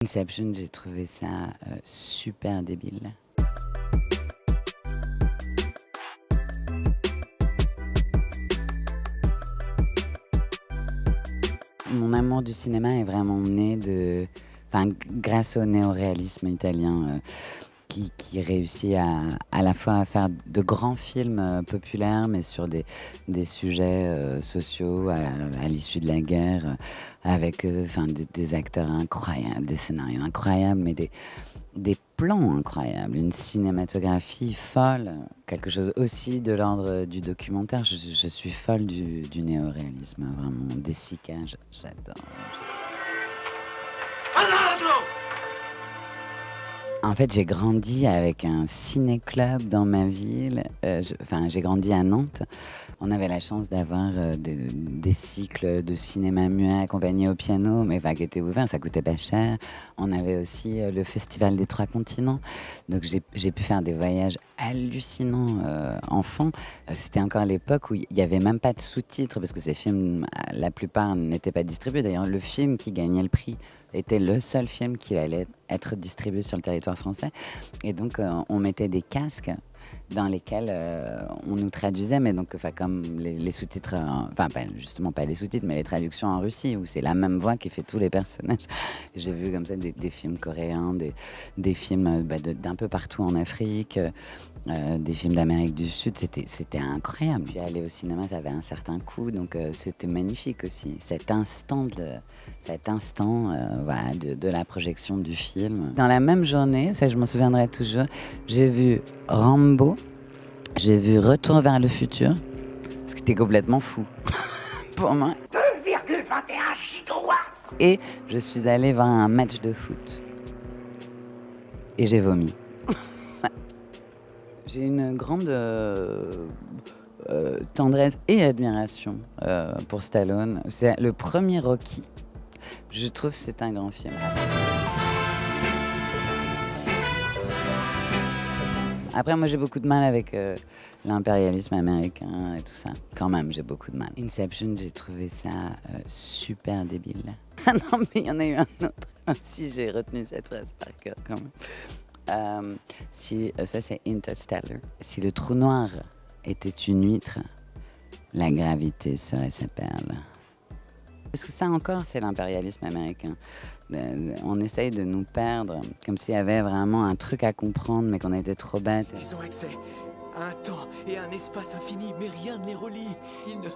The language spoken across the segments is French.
Inception, j'ai trouvé ça super débile. Mon amour du cinéma est vraiment né grâce au néoréalisme italien qui réussit à la fois à faire de grands films populaires, mais sur des sujets sociaux à l'issue de la guerre, avec des acteurs incroyables, des scénarios incroyables, mais des plans incroyables, une cinématographie folle, quelque chose aussi de l'ordre du documentaire. Je suis folle du néoréalisme, vraiment, des Sica, j'adore. En fait, j'ai grandi avec un ciné-club dans ma ville. J'ai grandi à Nantes. On avait la chance d'avoir des cycles de cinéma muet accompagnés au piano, mais qui étaient ouverts, ça coûtait pas cher. On avait aussi le Festival des Trois Continents. Donc j'ai pu faire des voyages hallucinants enfant. C'était encore l'époque où il n'y avait même pas de sous-titres, parce que ces films, la plupart n'étaient pas distribués. D'ailleurs, le film qui gagnait le prix était le seul film qui allait être distribué sur le territoire français. Et donc, on mettait des casques dans lesquels on nous traduisait, mais donc, comme les sous-titres, justement pas les sous-titres, mais les traductions en Russie, où c'est la même voix qui fait tous les personnages. J'ai vu comme ça des films coréens, des films d'un peu partout en Afrique, des films d'Amérique du Sud, c'était incroyable. Puis aller au cinéma, ça avait un certain coût, donc c'était magnifique aussi. Cet instant de la projection du film. Dans la même journée, ça je m'en souviendrai toujours, j'ai vu Rambo, j'ai vu Retour vers le futur, ce qui était complètement fou pour moi. 2,21 gigawatts. Et je suis allée voir un match de foot. Et j'ai vomi. J'ai une grande tendresse et admiration pour Stallone. C'est le premier Rocky. Je trouve que c'est un grand film. Après, moi, j'ai beaucoup de mal avec l'impérialisme américain et tout ça. Quand même, j'ai beaucoup de mal. Inception, j'ai trouvé ça super débile. Ah non, mais il y en a eu un autre. Si, j'ai retenu cette phrase par cœur quand même. Ça, c'est Interstellar. Si le trou noir était une huître, la gravité serait sa perle. Parce que ça encore, c'est l'impérialisme américain. On essaye de nous perdre, comme s'il y avait vraiment un truc à comprendre, mais qu'on était trop bêtes. Ils ont accès à un temps et à un espace infini, mais rien ne les relie. Ils ne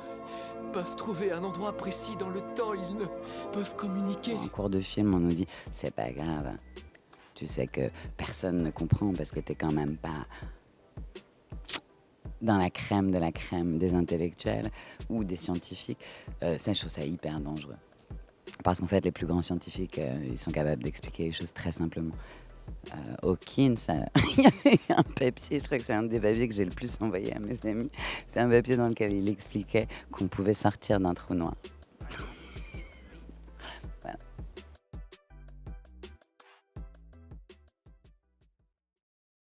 peuvent trouver un endroit précis dans le temps, ils ne peuvent communiquer. En cours de film, on nous dit, c'est pas grave. Tu sais que personne ne comprend parce que t'es quand même pas dans la crème de la crème des intellectuels ou des scientifiques. Ça, je trouve ça hyper dangereux. Parce qu'en fait, les plus grands scientifiques, ils sont capables d'expliquer les choses très simplement. Hawkins, il y avait un papier, je crois que c'est un des papiers que j'ai le plus envoyé à mes amis. C'est un papier dans lequel il expliquait qu'on pouvait sortir d'un trou noir.